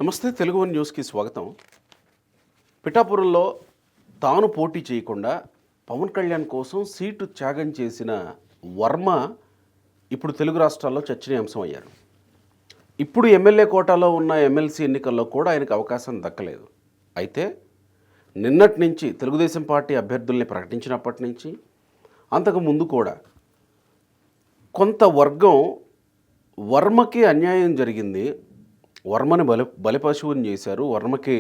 నమస్తే, తెలుగు వన్ న్యూస్కి స్వాగతం. పిఠాపురంలో తాను పోటీ చేయకుండా పవన్ కళ్యాణ్ కోసం సీటు త్యాగం చేసిన వర్మ ఇప్పుడు తెలుగు రాష్ట్రాల్లో చర్చనీయాంశం అయ్యారు. ఇప్పుడు ఎమ్మెల్యే కోటాలో ఉన్న ఎమ్మెల్సీ ఎన్నికల్లో కూడా ఆయనకు అవకాశం దక్కలేదు. అయితే నిన్నటి నుంచి తెలుగుదేశం పార్టీ అభ్యర్థుల్ని ప్రకటించినప్పటి నుంచి అంతకు ముందు కూడా కొంత వర్గం వర్మకి అన్యాయం జరిగింది, వర్మని బలిపశువుని చేశారు, వర్మకి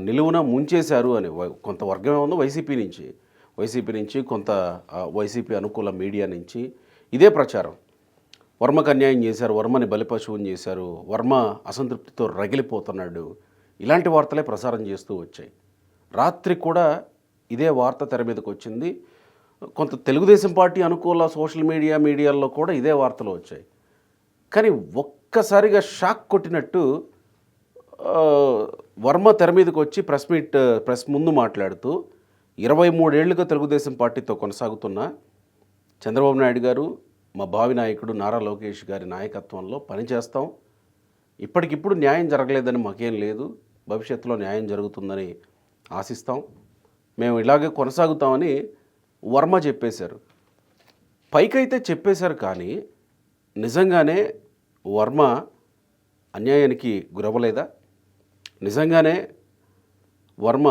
నిలువున ముంచేశారు అని కొంత వర్గం ఏముందో వైసీపీ నుంచి కొంత వైసీపీ అనుకూల మీడియా నుంచి ఇదే ప్రచారం. వర్మకు అన్యాయం చేశారు, వర్మని బలిపశువుని చేశారు, వర్మ అసంతృప్తితో రగిలిపోతున్నాడు, ఇలాంటి వార్తలే ప్రసారం చేస్తూ వచ్చాయి. రాత్రి కూడా ఇదే వార్త తెర మీదకి వచ్చింది. కొంత తెలుగుదేశం పార్టీ అనుకూల సోషల్ మీడియాల్లో కూడా ఇదే వార్తలు వచ్చాయి. కానీ ఒక్కసారిగా షాక్ కొట్టినట్టు వర్మ తెర మీదకి వచ్చి ప్రెస్ ముందు మాట్లాడుతూ 23 ఏళ్లుగా తెలుగుదేశం పార్టీతో కొనసాగుతున్న చంద్రబాబు నాయుడు గారు, మా భావి నాయకుడు నారా లోకేష్ గారి నాయకత్వంలో పనిచేస్తాం, ఇప్పటికిప్పుడు న్యాయం జరగలేదని మాకేం లేదు, భవిష్యత్తులో న్యాయం జరుగుతుందని ఆశిస్తాం, మేము ఇలాగే కొనసాగుతామని వర్మ చెప్పేశారు. పైకైతే చెప్పేశారు, కానీ నిజంగానే వర్మ అన్యాయానికి గురవలేదా? నిజంగానే వర్మ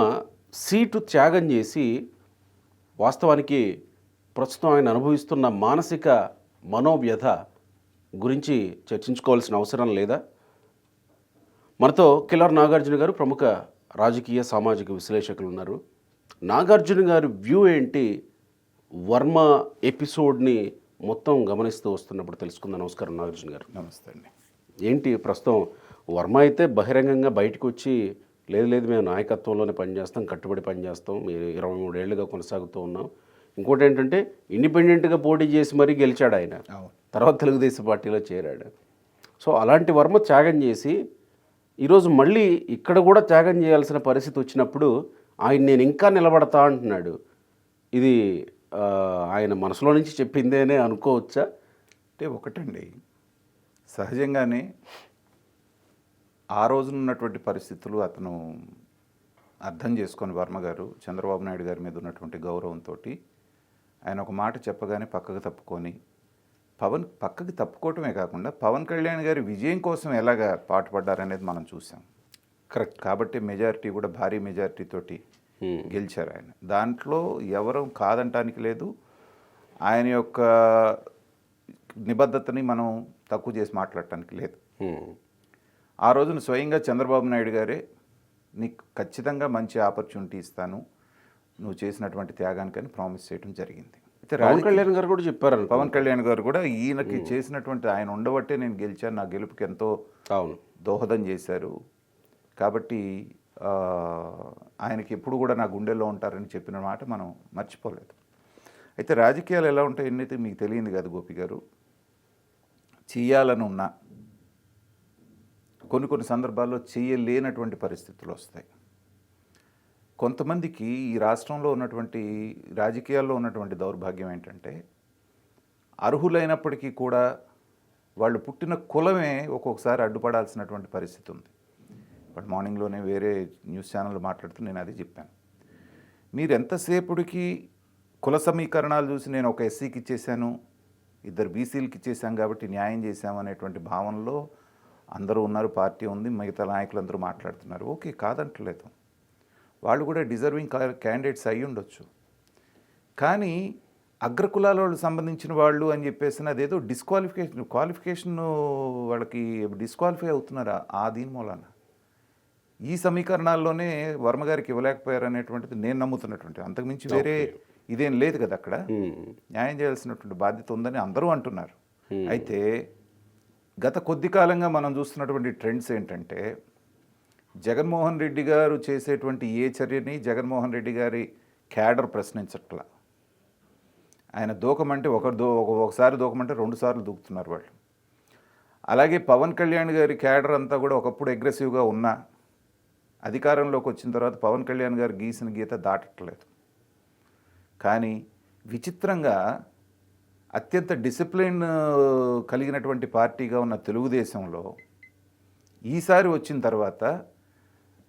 సీటు త్యాగం చేసి వాస్తవానికి ప్రస్తుతం ఆయన అనుభవిస్తున్న మానసిక మనోవ్యధ గురించి చర్చించుకోవాల్సిన అవసరం లేదా? మనతో కిలార్ నాగార్జున గారు, ప్రముఖ రాజకీయ సామాజిక విశ్లేషకులు ఉన్నారు. నాగార్జున గారి వ్యూ ఏంటి వర్మ ఎపిసోడ్ని మొత్తం గమనిస్తూ వస్తున్నప్పుడు తెలుసుకుందాం. నమస్కారం నాగార్జున గారు. నమస్తే అండి. ఏంటి ప్రస్తుతం వర్మ అయితే బహిరంగంగా బయటకు వచ్చి లేదు మేము నాయకత్వంలోనే పనిచేస్తాం, కట్టుబడి పనిచేస్తాం, మీరు 23 ఏళ్ళుగా కొనసాగుతూ ఉన్నాం. ఇంకోటి ఏంటంటే ఇండిపెండెంట్గా పోటీ చేసి మరీ గెలిచాడు ఆయన, తర్వాత తెలుగుదేశం పార్టీలో చేరాడు. సో అలాంటి వర్మ త్యాగం చేసి ఈరోజు మళ్ళీ ఇక్కడ కూడా త్యాగం చేయాల్సిన పరిస్థితి వచ్చినప్పుడు నేను ఇంకా నిలబడతా అంటున్నాడు. ఇది ఆయన మనసులో నుంచి చెప్పిందేనే అనుకోవచ్చా? అంటే ఒకటండి, సహజంగానే ఆ రోజున ఉన్నటువంటి పరిస్థితులు అతను అర్థం చేసుకొని వర్మ గారు చంద్రబాబు నాయుడు గారి మీద ఉన్నటువంటి గౌరవంతో ఆయన ఒక మాట చెప్పగానే పక్కకు తప్పుకొని పక్కకి తప్పుకోవటమే కాకుండా పవన్ కళ్యాణ్ గారి విజయం కోసం ఎలాగ పాటుపడ్డారనేది మనం చూసాం. కరెక్ట్. కాబట్టి మెజారిటీ కూడా భారీ మెజారిటీతోటి గెలిచారు ఆయన. దాంట్లో ఎవరు కాదంటానికి లేదు. ఆయన యొక్క నిబద్ధతని మనం తక్కువ చేసి మాట్లాడటానికి లేదు. ఆ రోజున స్వయంగా చంద్రబాబు నాయుడు గారే నీకు ఖచ్చితంగా మంచి ఆపర్చునిటీ ఇస్తాను నువ్వు చేసినటువంటి త్యాగానికని ప్రామిస్ చేయడం జరిగింది. అయితే పవన్ కళ్యాణ్ గారు కూడా చెప్పారు. పవన్ కళ్యాణ్ గారు కూడా ఈయనకి చేసినటువంటి ఆయన ఉండబట్టే నేను గెలిచాను, నా గెలుపుకి ఎంతో దోహదం చేశారు, కాబట్టి ఆయనకి ఎప్పుడు కూడా నా గుండెల్లో ఉంటారని చెప్పిన మాట మనం మర్చిపోలేదు. అయితే రాజకీయాలు ఎలా ఉంటాయి అనేది మీకు తెలియదు కదా గోపి గారు. చెయ్యాలని ఉన్నా కొన్ని సందర్భాల్లో చేయలేనటువంటి పరిస్థితులు వస్తాయి. కొంతమందికి ఈ రాష్ట్రంలో ఉన్నటువంటి రాజకీయాల్లో ఉన్నటువంటి దౌర్భాగ్యం ఏంటంటే అర్హులైనప్పటికీ కూడా వాళ్ళు పుట్టిన కులమే ఒక్కొక్కసారి అడ్డుపడాల్సినటువంటి పరిస్థితి ఉంది. బట్ మార్నింగ్లోనే వేరే న్యూస్ ఛానల్ మాట్లాడుతూ నేను అది చెప్పాను. మీరు ఎంతసేపుడికి కుల సమీకరణాలు చూసి నేను ఒక ఎస్సీకి ఇచ్చేసాను, 2 బీసీలకి ఇచ్చేసాం కాబట్టి న్యాయం చేశామనేటువంటి భావనలో అందరూ ఉన్నారు, పార్టీ ఉంది, మిగతా నాయకులందరూ మాట్లాడుతున్నారు. ఓకే, కాదంటలేదు, వాళ్ళు కూడా డిజర్వింగ్ క్యాండిడేట్స్ అయ్యి ఉండొచ్చు. కానీ అగ్రకులాల వాళ్ళు సంబంధించిన వాళ్ళు అని చెప్పేసి అదేదో క్వాలిఫికేషన్ వాళ్ళకి డిస్క్వాలిఫై అవుతున్నారా ఆ దీని మూలాన ఈ సమీకరణాల్లోనే వర్మ గారికి ఇవ్వలేకపోయారు అనేటువంటిది నేను నమ్ముతున్నటువంటి, అంతకుమించి వేరే ఇదేం లేదు కదా. అక్కడ న్యాయం చేయాల్సినటువంటి బాధ్యత ఉందని అందరూ అంటున్నారు. అయితే గత కొద్ది కాలంగా మనం చూస్తున్నటువంటి ట్రెండ్స్ ఏంటంటే జగన్మోహన్ రెడ్డి గారు చేసేటువంటి ఏ చర్యని జగన్మోహన్ రెడ్డి గారి క్యాడర్ ప్రశ్నించట్లా. ఆయన దూకమంటే ఒకసారి దూకమంటే 2 సార్లు దూకుతున్నారు వాళ్ళు. అలాగే పవన్ కళ్యాణ్ గారి క్యాడర్ అంతా కూడా ఒకప్పుడు అగ్రెసివ్గా ఉన్నా అధికారంలోకి వచ్చిన తర్వాత పవన్ కళ్యాణ్ గారు గీసిన గీత దాటట్లేదు. కానీ విచిత్రంగా అత్యంత డిసిప్లిన్ కలిగినటువంటి పార్టీగా ఉన్న తెలుగుదేశంలో ఈసారి వచ్చిన తర్వాత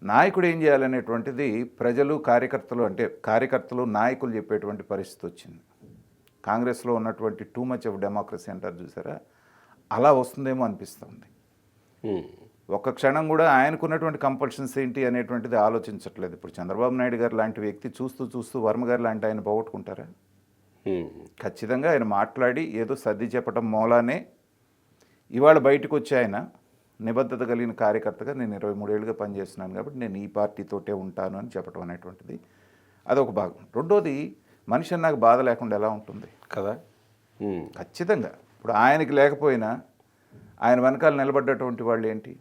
నాయకుడు ఏం చేయాలనేటువంటిది ప్రజలు కార్యకర్తలు అంటే కార్యకర్తలు నాయకులు చెప్పేటువంటి పరిస్థితి వచ్చింది. కాంగ్రెస్లో ఉన్నటువంటి టూ మచ్ ఆఫ్ డెమోక్రసీ అంటారు చూసారా, అలా వస్తుందేమో అనిపిస్తుంది. ఒక్క క్షణం కూడా ఆయనకున్నటువంటి కంపల్షన్స్ ఏంటి అనేటువంటిది ఆలోచించట్లేదు. ఇప్పుడు చంద్రబాబు నాయుడు గారు లాంటి వ్యక్తి చూస్తూ వర్మ గారు లాంటి ఆయన పోగొట్టుకుంటారా? ఖచ్చితంగా ఆయన మాట్లాడి ఏదో సర్ది చెప్పడం మూలానే ఇవాళ బయటకు వచ్చి ఆయన నిబద్ధత కలిగిన కార్యకర్తగా నేను 23 ఏళ్ళుగా పనిచేస్తున్నాను కాబట్టి నేను ఈ పార్టీతోటే ఉంటాను అని చెప్పడం అనేటువంటిది అదొక భాగం. రెండోది, మనిషి నాకు బాధ లేకుండా ఎలా ఉంటుంది కదా. ఖచ్చితంగా ఇప్పుడు ఆయనకి లేకపోయినా ఆయన వెనకాల నిలబడ్డటువంటి వాళ్ళు ఏంటి,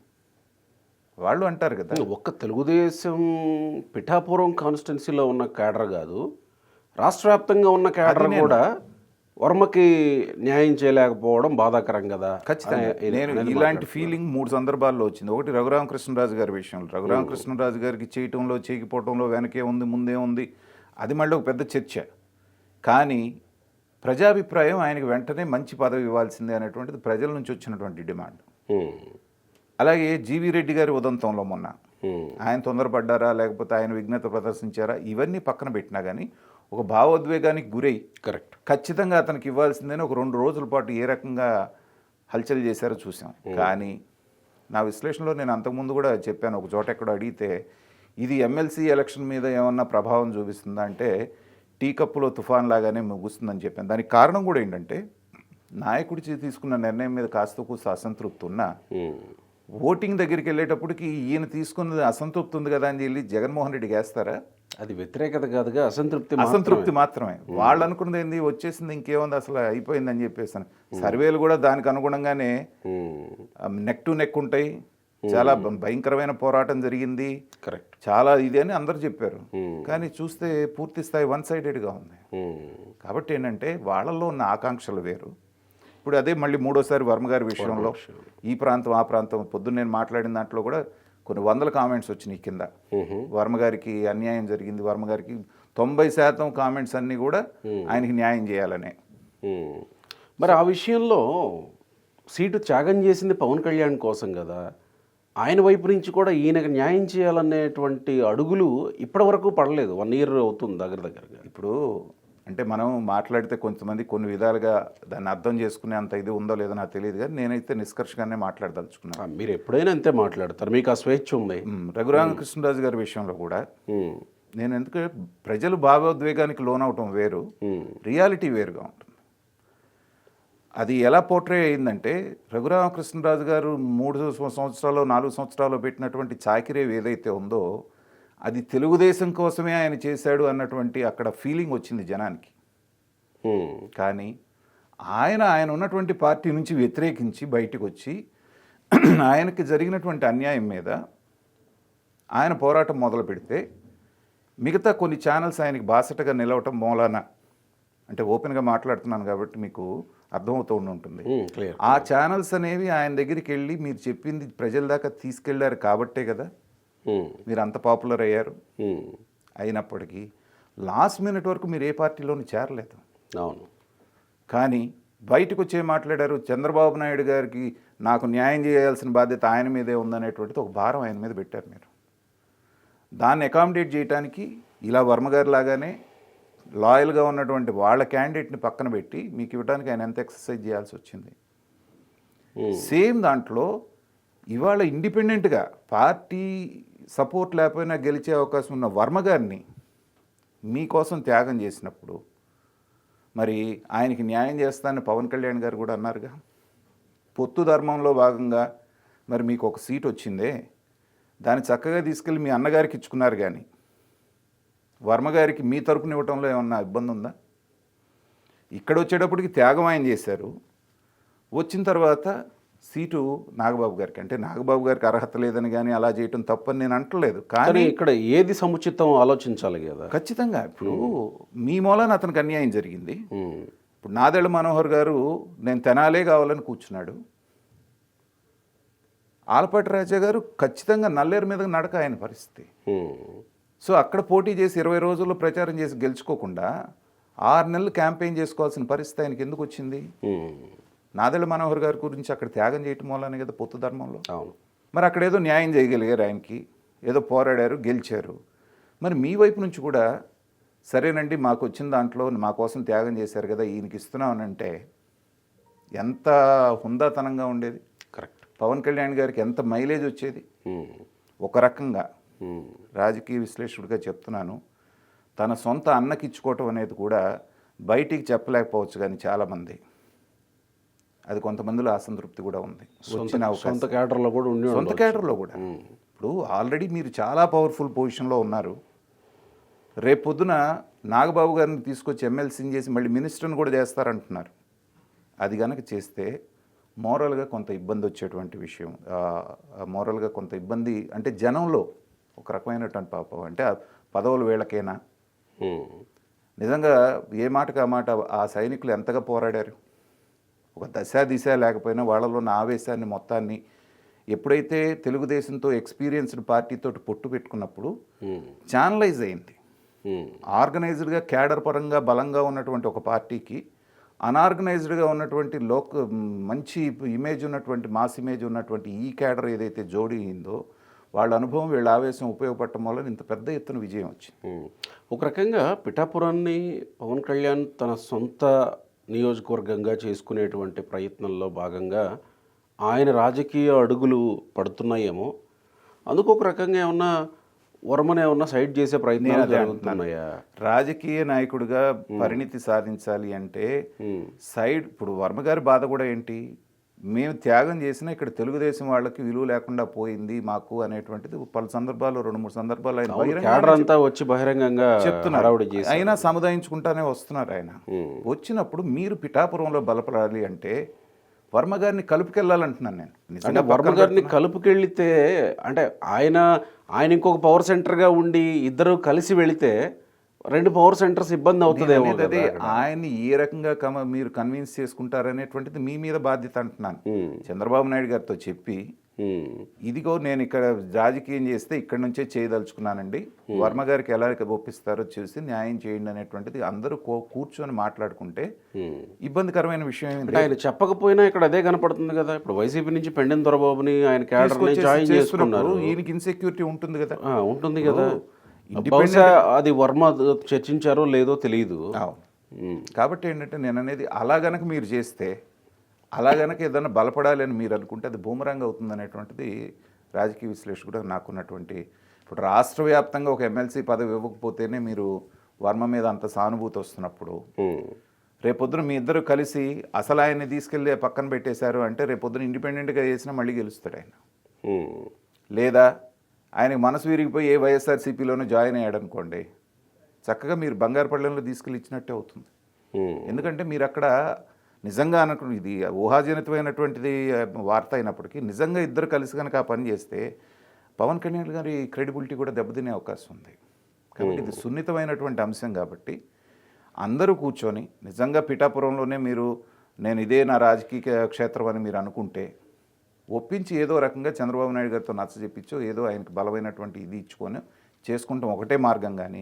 వాళ్ళు అంటారు కదా. ఒక్క తెలుగుదేశం పిఠాపురం కాన్స్టిట్యున్సీలో ఉన్న క్యాడర్ కాదు, రాష్ట్ర వ్యాప్తంగా ఉన్న క్యాడర్ కూడా వర్మకి న్యాయం చేయలేకపోవడం బాధాకరం కదా. ఖచ్చితంగా నేను ఇలాంటి ఫీలింగ్ 3 సందర్భాల్లో వచ్చింది. ఒకటి రఘురామకృష్ణరాజు గారి విషయంలో, రఘురామకృష్ణరాజు గారికి చేయటంలో చేయకపోవటంలో వెనకే ఉంది ముందే ఉంది, అది మళ్ళీ ఒక పెద్ద చర్చ. కానీ ప్రజాభిప్రాయం ఆయనకి వెంటనే మంచి పదవి ఇవ్వాల్సిందే అనేటువంటిది ప్రజల నుంచి వచ్చినటువంటి డిమాండ్. అలాగే జీవీ రెడ్డి గారి ఉదంతంలో మొన్న ఆయన తొందరపడ్డారా లేకపోతే ఆయన విఘ్నత ప్రదర్శించారా ఇవన్నీ పక్కన పెట్టినా కానీ ఒక భావోద్వేగానికి గురై కరెక్ట్ ఖచ్చితంగా అతనికి ఇవ్వాల్సిందని ఒక 2 రోజుల పాటు ఏ రకంగా హల్చల్ చేశారో చూసాం. కానీ నా విశ్లేషణలో నేను అంతకుముందు కూడా చెప్పాను, ఒక చోట ఎక్కడో అడిగితే ఇది ఎమ్మెల్సీ ఎలక్షన్ మీద ఏమన్నా ప్రభావం చూపిస్తుందా అంటే టీ కప్పులో తుఫాన్ లాగానే ముగుస్తుందని చెప్పాను. దానికి కారణం కూడా ఏంటంటే నాయకుడి తీసుకున్న నిర్ణయం మీద కాస్త కూస్త అసంతృప్తి ఉన్నా ఓటింగ్ దగ్గరికి వెళ్ళేటప్పటికి ఈయన తీసుకున్నది అసంతృప్తి ఉంది కదా అని వెళ్ళి జగన్మోహన్ రెడ్డికి వేస్తారా? అది వ్యతిరేకత కాదుగా, అసంతృప్తి మాత్రమే. వాళ్ళు అనుకున్నది ఏంది, వచ్చేసింది ఇంకేముంది అసలు అయిపోయిందని చెప్పేసాను. సర్వేలు కూడా దానికి అనుగుణంగానే నెక్ టు నెక్ ఉంటాయి, చాలా భయంకరమైన పోరాటం జరిగింది, కరెక్ట్ చాలా ఇది అని అందరు చెప్పారు. కానీ చూస్తే పూర్తి స్థాయి 1-sidedగా ఉంది. కాబట్టి ఏంటంటే వాళ్ళల్లో ఉన్న ఆకాంక్షలు వేరు. ఇప్పుడు అదే మళ్ళీ మూడోసారి వర్మ గారి విషయంలో ఈ ప్రాంతం ఆ ప్రాంతం పొద్దున్న నేను మాట్లాడిన దాంట్లో కూడా కొన్ని 100 కామెంట్స్ వచ్చినాయి కింద. వర్మ గారికి అన్యాయం జరిగింది, వర్మ గారికి 90% కామెంట్స్ అన్నీ కూడా ఆయనకి న్యాయం చేయాలనే. మరి ఆ విషయంలో సీటు త్యాగం చేసింది పవన్ కళ్యాణ్ కోసం కదా, ఆయన వైపు నుంచి కూడా ఈయనకు న్యాయం చేయాలనేటువంటి అడుగులు ఇప్పటి వరకు పడలేదు. 1 year అవుతుంది దగ్గరగా. ఇప్పుడు అంటే మనం మాట్లాడితే కొంతమంది కొన్ని విధాలుగా దాన్ని అర్థం చేసుకునే అంత ఇది ఉందో లేదో నాకు తెలియదు, కానీ నేనైతే నిష్కర్షగానే మాట్లాడదలుచుకున్నాను. మీరు ఎప్పుడైనా అంతే మాట్లాడతారు, మీకు ఆ స్వేచ్ఛ ఉంది. రఘురామకృష్ణరాజు గారి విషయంలో కూడా నేను ఎందుకంటే ప్రజలు భావోద్వేగానికి లోనవటం వేరు, రియాలిటీ వేరుగా ఉంటుంది. అది ఎలా పోర్ట్రే అయిందంటే రఘురామకృష్ణరాజు గారు 3 సంవత్సరాలు 4 సంవత్సరాలు పెట్టినటువంటి చాకిరేవి ఏదైతే ఉందో అది తెలుగుదేశం కోసమే ఆయన చేశాడు అన్నటువంటి అక్కడ ఫీలింగ్ వచ్చింది జనానికి. కానీ ఆయన ఉన్నటువంటి పార్టీ నుంచి వ్యతిరేకించి బయటకు వచ్చి ఆయనకి జరిగినటువంటి అన్యాయం మీద ఆయన పోరాటం మొదలు పెడితే మిగతా కొన్ని ఛానల్స్ ఆయనకి బాసటగా నిలవటం మూలాన, అంటే ఓపెన్గా మాట్లాడుతున్నాను కాబట్టి మీకు అర్థమవుతూ ఉంటుంది, ఆ ఛానల్స్ అనేవి ఆయన దగ్గరికి వెళ్ళి మీరు చెప్పింది ప్రజల దాకా తీసుకెళ్లారు కాబట్టే కదా మీరు అంత పాపులర్ అయ్యారు. అయినప్పటికీ లాస్ట్ మినిట్ వరకు మీరు ఏ పార్టీలోనూ చేరలేదు. అవును. కానీ బయటకు వచ్చే మాట్లాడారు, చంద్రబాబు నాయుడు గారికి నాకు న్యాయం చేయాల్సిన బాధ్యత ఆయన మీదే ఉందనేటువంటిది ఒక భారం ఆయన మీద పెట్టారు మీరు. దాన్ని అకామిడేట్ చేయడానికి ఇలా వర్మగారి లాగానే లాయల్గా ఉన్నటువంటి వాళ్ళ క్యాండిడేట్ని పక్కన పెట్టి మీకు ఇవ్వడానికి ఆయన ఎంత ఎక్సర్సైజ్ చేయాల్సి వచ్చింది. సేమ్ దాంట్లో ఇవాళ ఇండిపెండెంట్గా పార్టీ సపోర్ట్ లేకపోయినా గెలిచే అవకాశం ఉన్న వర్మ గారిని మీకోసం త్యాగం చేసినప్పుడు మరి ఆయనకి న్యాయం చేస్తానని పవన్ కళ్యాణ్ గారు కూడా అన్నారుగా. పొత్తు ధర్మంలో భాగంగా మరి మీకు ఒక సీట్ వచ్చిందే, దాన్ని చక్కగా తీసుకెళ్ళి మీ అన్నగారికి ఇచ్చుకున్నారు, కానీ వర్మ గారికి మీ తరపున ఇవ్వటంలో ఏమన్నా ఇబ్బంది ఉందా? ఇక్కడ వచ్చేటప్పటికి త్యాగం ఆయన చేశారు, వచ్చిన తర్వాత సీటు నాగబాబు గారికి, అంటే నాగబాబు గారికి అర్హత లేదని కానీ అలా చేయటం తప్పని నేను అంటలేదు. కానీ ఇక్కడ ఏది సముచితం ఆలోచించాలి కదా. ఖచ్చితంగా ఇప్పుడు మీ మూలాన అతనికి అన్యాయం జరిగింది. ఇప్పుడు నాదెళ్ల మనోహర్ గారు నేను తెనాలే కావాలని కూర్చున్నాడు, ఆలపాటి రాజా గారు ఖచ్చితంగా నల్లేరు మీద నడక ఆయన పరిస్థితి. సో అక్కడ పోటీ చేసి 20 రోజుల్లో ప్రచారం చేసి గెలుచుకోకుండా 6 నెలలు క్యాంపెయిన్ చేసుకోవాల్సిన పరిస్థితి ఆయనకి ఎందుకు వచ్చింది? నాదెళ్ల మనోహర్ గారి గురించి అక్కడ త్యాగం చేయటం వల్లనే కదా పొత్తు ధర్మంలో. అవును. మరి అక్కడ ఏదో న్యాయం చేయగలిగారు, ఆయనకి ఏదో పోరాడారు, గెలిచారు. మరి మీ వైపు నుంచి కూడా సరేనండి మాకు వచ్చిన దాంట్లో మా కోసం త్యాగం చేశారు కదా ఈయనకి ఇస్తున్నామనంటే ఎంత హుందాతనంగా ఉండేది. కరెక్ట్. పవన్ కళ్యాణ్ గారికి ఎంత మైలేజ్ వచ్చేది. ఒక రకంగా రాజకీయ విశ్లేషకుడిగా చెప్తున్నాను, తన సొంత అన్నకి ఇచ్చుకోవటం అనేది కూడా బయటికి చెప్పలేకపోవచ్చు, కానీ చాలామంది అది కొంతమందిలో అసంతృప్తి కూడా ఉంది. వచ్చిన సొంత క్యాడర్లో కూడా ఉండి సొంత క్యాడర్లో కూడా ఇప్పుడు ఆల్రెడీ మీరు చాలా పవర్ఫుల్ పొజిషన్లో ఉన్నారు. రేపొద్దున నాగబాబు గారిని తీసుకొచ్చి ఎమ్మెల్సీని చేసి మళ్ళీ మినిస్టర్ని కూడా చేస్తారంటున్నారు. అది కనుక చేస్తే మోరల్గా కొంత ఇబ్బంది వచ్చేటువంటి విషయం. మోరల్గా కొంత ఇబ్బంది అంటే జనంలో ఒక రకమైనటువంటి పాపం అంటే పదవులు వీళ్ళకేనా, నిజంగా ఏ మాటకు ఆ మాట ఆ సైనికులు ఎంతగా పోరాడారు. ఒక దిశ లేకపోయినా వాళ్ళలో ఉన్న ఆవేశాన్ని మొత్తాన్ని ఎప్పుడైతే తెలుగుదేశంతో ఎక్స్పీరియన్స్డ్ పార్టీతో పొట్టు పెట్టుకున్నప్పుడు ఛానలైజ్ అయింది. ఆర్గనైజ్డ్గా క్యాడర్ పరంగా బలంగా ఉన్నటువంటి ఒక పార్టీకి అనార్గనైజ్డ్గా ఉన్నటువంటి మంచి ఇమేజ్ ఉన్నటువంటి మాస్ ఇమేజ్ ఉన్నటువంటి ఈ క్యాడర్ ఏదైతే జోడీ అయిందో వాళ్ళ అనుభవం వీళ్ళ ఆవేశం ఉపయోగపడటం వల్ల ఇంత పెద్ద ఎత్తున విజయం వచ్చింది. ఒక రకంగా పిఠాపురాన్ని పవన్ కళ్యాణ్ తన సొంత నియోజకవర్గంగా చేసుకునేటువంటి ప్రయత్నంలో భాగంగా ఆయన రాజకీయ అడుగులు పడుతున్నాయేమో, అందుకు ఒక రకంగా ఏమన్నా వర్మనే ఏమన్నా సైడ్ చేసే ప్రయత్నాలు జరుగుతున్నాయా? రాజకీయ నాయకుడిగా పరిణితి సాధించాలి అంటే సైడ్ ఇప్పుడు వర్మ గారి బాధ కూడా ఏంటి, మేము త్యాగం చేసినా ఇక్కడ తెలుగుదేశం వాళ్ళకి విలువ లేకుండా పోయింది మాకు అనేటువంటిది పలు సందర్భాల్లో 2-3 సందర్భాలు ఆయన వచ్చి బహిరంగంగా చెప్తున్నారు. అయినా సముదాయించుకుంటానే వస్తున్నారు. ఆయన వచ్చినప్పుడు మీరు పిఠాపురంలో బలపడాలి అంటే వర్మ గారిని కలుపుకెళ్ళాలంటున్నాను నేను. అంటే వర్మ గారిని కలుపుకెళ్తే అంటే ఆయన ఇంకొక పవర్ సెంటర్గా ఉండి ఇద్దరు కలిసి వెళితే 2 పవర్ సెంటర్స్ ఇబ్బంది అవుతుందేమో. అదే ఆయన్ని ఏ రకంగా మీరు కన్విన్స్ చేసుకుంటారనేటువంటిది మీ మీద బాధ్యత అంటున్నాను. చంద్రబాబు నాయుడు గారితో చెప్పి ఇదిగో నేను ఇక్కడ రాజకీయం చేస్తే ఇక్కడి నుంచే చేయదలుచుకున్నానండి, వర్మ గారికి ఎలా ఒప్పిస్తారో చూసి న్యాయం చేయండి అనేటువంటిది అందరూ కూర్చొని మాట్లాడుకుంటే ఇబ్బందికరమైన విషయం. ఆయన చెప్పకపోయినా ఇక్కడ అదే కనపడుతుంది కదా. ఇప్పుడు వైసీపీ నుంచి పెండెం దొరబాబుని ఆయన క్యాడర్ని జాయిన్ చేసుకున్నారు. ఈయనకి ఇన్సెక్యూరిటీ ఉంటుంది కదా. ఉంటుంది కదా. బహుశా అది వర్మ చర్చించారో లేదో తెలియదు. కాబట్టి ఏంటంటే నేను అనేది అలా గనక మీరు చేస్తే, అలా గనక ఏదైనా బలపడాలి అని మీరు అనుకుంటే అది బూమరాంగ్ అవుతుంది అనేటువంటిది రాజకీయ విశ్లేషకుడు నాకున్నటువంటి. ఇప్పుడు రాష్ట్ర వ్యాప్తంగా ఒక ఎమ్మెల్సీ పదవి ఇవ్వకపోతేనే మీరు వర్మ మీద అంత సానుభూతి వస్తున్నప్పుడు, రేపొద్దున మీ ఇద్దరు కలిసి అసలు ఆయన్ని తీసుకెళ్ళి పక్కన పెట్టేశారు అంటే రేపొద్దున ఇండిపెండెంట్గా చేసినా మళ్ళీ గెలుస్తాడు ఆయన. లేదా ఆయనకి మనసు విరిగిపోయి ఏ వైఎస్ఆర్సీపీలోనూ జాయిన్ అయ్యాడు అనుకోండి, చక్కగా మీరు బంగారుపల్లెంలో తీసుకెళ్ళి ఇచ్చినట్టే అవుతుంది. ఎందుకంటే మీరు అక్కడ నిజంగా అనుకున్న ఇది ఊహాజనితమైనటువంటిది వార్త అయినప్పటికీ నిజంగా ఇద్దరు కలిసి కనుక ఆ పని చేస్తే పవన్ కళ్యాణ్ గారి క్రెడిబిలిటీ కూడా దెబ్బతినే అవకాశం ఉంది. కాబట్టి ఇది సున్నితమైనటువంటి అంశం. కాబట్టి అందరూ కూర్చొని నిజంగా పిఠాపురంలోనే నేను ఇదే నా రాజకీయ క్షేత్రం అని మీరు అనుకుంటే ఒప్పించి ఏదో రకంగా చంద్రబాబు నాయుడు గారితో నచ్చ చెప్పించో ఏదో ఆయనకు బలమైనటువంటి ఇది ఇచ్చుకొని చేసుకుంటాం ఒకటే మార్గం. కానీ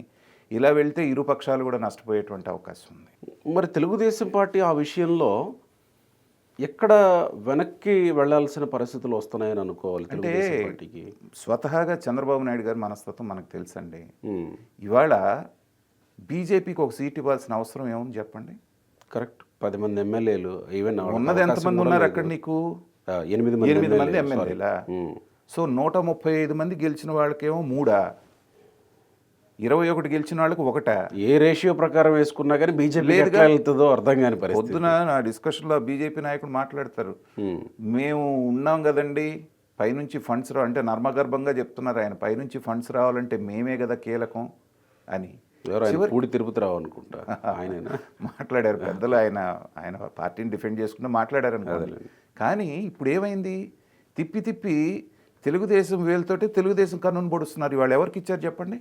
ఇలా వెళ్తే ఇరు పక్షాలు కూడా నష్టపోయేటువంటి అవకాశం ఉంది. మరి తెలుగుదేశం పార్టీ ఆ విషయంలో ఎక్కడ వెనక్కి వెళ్లాల్సిన పరిస్థితులు వస్తున్నాయని అనుకోవాలి? అంటే స్వతహాగా చంద్రబాబు నాయుడు గారి మనస్తత్వం మనకు తెలుసండి. ఇవాళ బీజేపీకి ఒక సీట్ ఇవ్వాల్సిన అవసరం ఏముంది చెప్పండి? కరెక్ట్. 10 మంది ఎమ్మెల్యేలు, ఈవెన్ ఉన్నది ఎంతమంది ఉన్నారు అక్కడ? నీకు 8 మంది ఎమ్మెల్యేలా? సో 135 మంది గెలిచిన వాళ్ళకేమో 3, 21 గెలిచిన వాళ్ళకి 1. ఏ రేషియో ప్రకారం వేసుకున్నా కానీ బీజేపీ ఎట్లా వెళ్తుందో అర్థం కాని పరిస్థితి. పొద్దున నా డిస్కషన్లో బీజేపీ నాయకుడు మాట్లాడతారు, మేము ఉన్నాం కదండి పైనుంచి ఫండ్స్ అంటే నర్మగర్భంగా చెప్తున్నారు ఆయన, పైనుంచి ఫండ్స్ రావాలంటే మేమే కదా కీలకం అని. పూడి తిరుపతి రావు అనుకుంటా ఆయన మాట్లాడారు పెద్దలు. ఆయన పార్టీని డిఫెండ్ చేసుకుంటూ మాట్లాడారు అనుకోవాలి. కానీ ఇప్పుడు ఏమైంది, తిప్పి తెలుగుదేశం వేలుతోటి తెలుగుదేశం కన్నును పొడుస్తున్నారు. ఇవాళ ఎవరికి ఇచ్చారు చెప్పండి?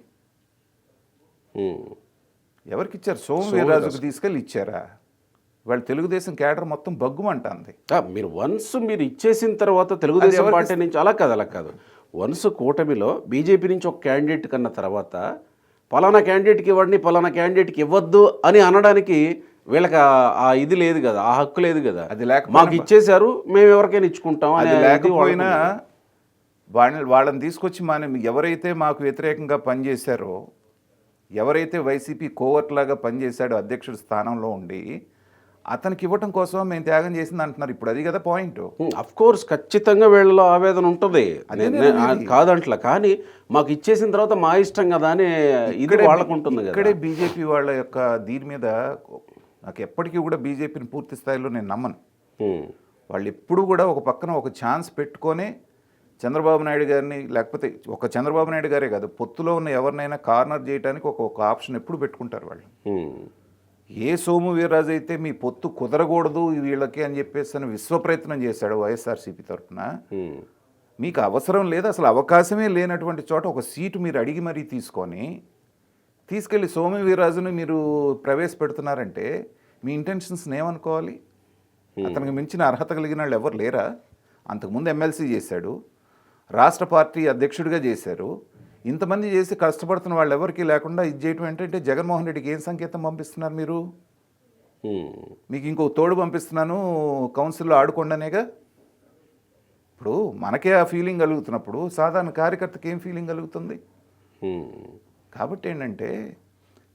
ఎవరికి ఇచ్చారు? సోమవీర్రాజుకు తీసుకెళ్ళి ఇచ్చారా? వాళ్ళు తెలుగుదేశం క్యాడర్ మొత్తం బగ్గుమంటుంది. మీరు ఇచ్చేసిన తర్వాత తెలుగుదేశం పార్టీ నుంచి అలా కాదు. వన్స్ కూటమిలో బీజేపీ నుంచి ఒక క్యాండిడేట్ కన్నా తర్వాత పలానా క్యాండిడేట్కి ఇవ్వండి, పలానా క్యాండిడేట్కి ఇవ్వద్దు అని అనడానికి వీళ్ళకి ఆ ఇది లేదు కదా, ఆ హక్కు లేదు కదా. అది మాకు ఇచ్చేశారు, మేము ఎవరికైనా ఇచ్చుకుంటాం. అది లేకపోయినా వాళ్ళని తీసుకొచ్చి మనం ఎవరైతే మాకు వ్యతిరేకంగా పనిచేశారో, ఎవరైతే వైసీపీ కోవర్ట్ లాగా పనిచేశాడో అధ్యక్షుడి స్థానంలో ఉండి అతనికి ఇవ్వటం కోసం మేము త్యాగం చేసింది అంటున్నారు. ఇప్పుడు అది కదా పాయింట్. అఫ్ కోర్స్ ఖచ్చితంగా వీళ్ళలో ఆవేదన ఉంటుంది, కాదంట్లా. కానీ మాకు ఇచ్చేసిన తర్వాత మా ఇష్టం కదా అని ఇది వాళ్ళకు ఉంటుంది కదా. ఇక్కడే బీజేపీ వాళ్ళ యొక్క దీని మీద నాకు ఎప్పటికీ కూడా బీజేపీని పూర్తి స్థాయిలో నేను నమ్మను. వాళ్ళు ఎప్పుడు కూడా ఒక పక్కన ఒక ఛాన్స్ పెట్టుకొని చంద్రబాబు నాయుడు గారిని, లేకపోతే ఒక చంద్రబాబు నాయుడు గారే కాదు, పొత్తులో ఉన్న ఎవరినైనా కార్నర్ చేయడానికి ఒక ఆప్షన్ ఎప్పుడు పెట్టుకుంటారు వాళ్ళు. ఏ సోము వీర్రాజు అయితే మీ పొత్తు కుదరకూడదు వీళ్ళకి అని చెప్పేసి అని విశ్వప్రయత్నం చేశాడు వైఎస్ఆర్సీపీ తరఫున, మీకు అవసరం లేదు, అసలు అవకాశమే లేనటువంటి చోట ఒక సీటు మీరు అడిగి మరీ తీసుకెళ్ళి సోము వీర్రాజుని మీరు ప్రవేశపెడుతున్నారంటే మీ ఇంటెన్షన్స్ని ఏమనుకోవాలి? అతనికి మించిన అర్హత కలిగిన వాళ్ళు ఎవరు లేరా? అంతకుముందు ఎమ్మెల్సీ చేశాడు, రాష్ట్ర పార్టీ అధ్యక్షుడిగా చేశారు, ఇంతమంది చేసి కష్టపడుతున్న వాళ్ళు ఎవరికి లేకుండా ఇది చేయటం ఏంటంటే జగన్మోహన్ రెడ్డికి ఏం సంకేతం పంపిస్తున్నారు మీరు? మీకు ఇంకో తోడు పంపిస్తున్నాను కౌన్సిల్లో ఆడుకోండనేగా. ఇప్పుడు మనకే ఆ ఫీలింగ్ కలుగుతున్నప్పుడు సాధారణ కార్యకర్తకి ఏం ఫీలింగ్ కలుగుతుంది? కాబట్టి ఏంటంటే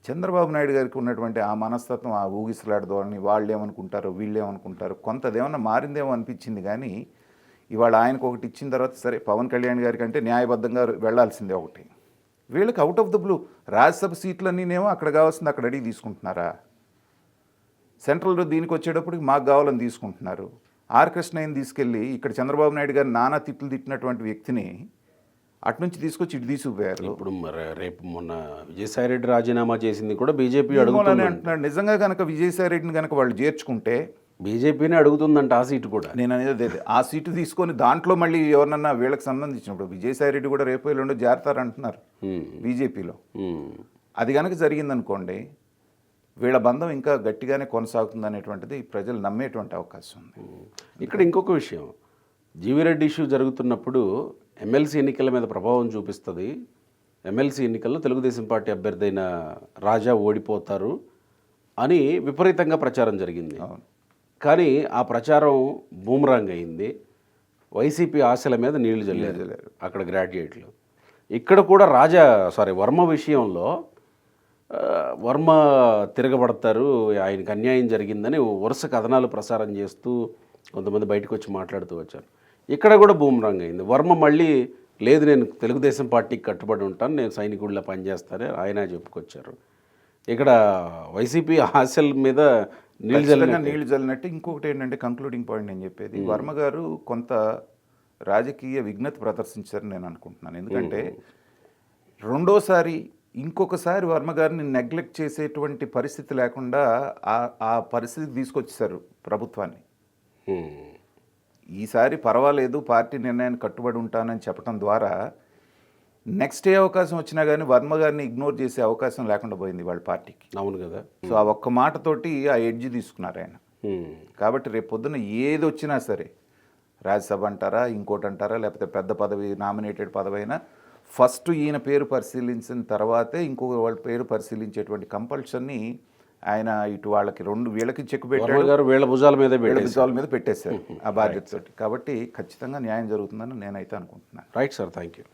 చంద్రబాబు నాయుడు గారికి ఉన్నటువంటి ఆ మనస్తత్వం, ఆ ఊగిసలాడదోని వాళ్ళు ఏమనుకుంటారు వీళ్ళు ఏమనుకుంటారు కొంతదేమన్నా మారిందేమో అనిపించింది. కానీ ఇవాళ ఆయనకు ఒకటి ఇచ్చిన తర్వాత సరే పవన్ కళ్యాణ్ గారికి అంటే న్యాయబద్ధంగా వెళ్లాల్సిందే ఒకటి. వీళ్ళకి out of the blue Rajya Sabha సీట్లన్నీనేమో అక్కడ కావాల్సింది అక్కడ అడిగి తీసుకుంటున్నారా? సెంట్రల్లో దీనికి వచ్చేటప్పటికి మాకు కావాలని తీసుకుంటున్నారు. ఆర్ కృష్ణయ్యని తీసుకెళ్ళి ఇక్కడ చంద్రబాబు నాయుడు గారు నానా తిట్లు తిట్టినటువంటి వ్యక్తిని అటు నుంచి తీసుకొచ్చి ఇటు తీసుకుపోయారు. ఇప్పుడు రేపు మొన్న విజయసాయిరెడ్డి రాజీనామా చేసింది కూడా బీజేపీ అడుగుతుందని అంటున్నాడు. నిజంగా కనుక విజయసాయిరెడ్డిని కనుక వాళ్ళు చేర్చుకుంటే బీజేపీనే అడుగుతుందంట ఆ సీటు కూడా. నేను అనేది ఆ సీటు తీసుకొని దాంట్లో మళ్ళీ ఎవరినన్నా వీళ్ళకి సంబంధించినప్పుడు విజయసాయిరెడ్డి కూడా రేపు ఎల్లుండి చేరతారంటున్నారు బీజేపీలో. అది కనుక జరిగిందనుకోండి వీళ్ళ బంధం ఇంకా గట్టిగానే కొనసాగుతుంది అనేటువంటిది ప్రజలు నమ్మేటువంటి అవకాశం ఉంది. ఇక్కడ ఇంకొక విషయం, జీవిరెడ్డి ఇష్యూ జరుగుతున్నప్పుడు ఎమ్మెల్సీ ఎన్నికల మీద ప్రభావం చూపిస్తుంది. ఎమ్మెల్సీ ఎన్నికల్లో తెలుగుదేశం పార్టీ అభ్యర్థి అయిన రాజా ఓడిపోతారు అని విపరీతంగా ప్రచారం జరిగింది. కానీ ఆ ప్రచారం బూమరాంగ్ అయింది. వైసీపీ ఆశల మీద నీళ్లు జల్లారు అక్కడ గ్రాడ్యుయేట్లు. ఇక్కడ కూడా వర్మ విషయంలో వర్మ తిరగబడతారు, ఆయనకు అన్యాయం జరిగిందని వరుస కథనాలు ప్రసారం చేస్తూ కొంతమంది బయటకు వచ్చి మాట్లాడుతూ వచ్చారు. ఇక్కడ కూడా బూమరాంగ్ అయింది. వర్మ మళ్ళీ లేదు నేను తెలుగుదేశం పార్టీకి కట్టుబడి ఉంటాను, నేను సైనికుడిలా పనిచేస్తానని ఆయన చెప్పుకొచ్చారు. ఇక్కడ వైసీపీ ఆశల మీద నీళ్ళు జల్లినట్టు. ఇంకొకటి ఏంటంటే కంక్లూడింగ్ పాయింట్ నేను చెప్పేది, వర్మ గారు కొంత రాజకీయ విఘ్నత ప్రదర్శించారని నేను అనుకుంటున్నాను. ఎందుకంటే రెండోసారి ఇంకొకసారి వర్మ గారిని నెగ్లెక్ట్ చేసేటువంటి పరిస్థితి లేకుండా ఆ పరిస్థితి తీసుకొచ్చేసారు ప్రభుత్వాన్ని. ఈసారి పర్వాలేదు పార్టీ నిర్ణయాన్ని కట్టుబడి ఉంటానని చెప్పడం ద్వారా నెక్స్ట్ ఏ అవకాశం వచ్చినా కానీ వర్మ గారిని ఇగ్నోర్ చేసే అవకాశం లేకుండా పోయింది వాళ్ళ పార్టీకి. అవును కదా. సో ఆ ఒక్క మాటతోటి ఆ ఎడ్జ్ తీసుకున్నారు ఆయన. కాబట్టి రేపు పొద్దున ఏది వచ్చినా సరే రాజ్యసభ అంటారా ఇంకోటి అంటారా లేకపోతే పెద్ద పదవి నామినేటెడ్ పదవి అయినా ఫస్ట్ ఈయన పేరు పరిశీలించిన తర్వాతే ఇంకొక వాళ్ళ పేరు పరిశీలించేటువంటి కంపల్షన్ని ఆయన ఇటు వాళ్ళకి వీళ్ళకి చెక్ పెట్టారు, వీళ్ళ భుజాల మీద పెట్టేశారు ఆ బాధ్యతతోటి. కాబట్టి ఖచ్చితంగా న్యాయం జరుగుతుందని నేనైతే అనుకుంటున్నాను. Right sir, thank you.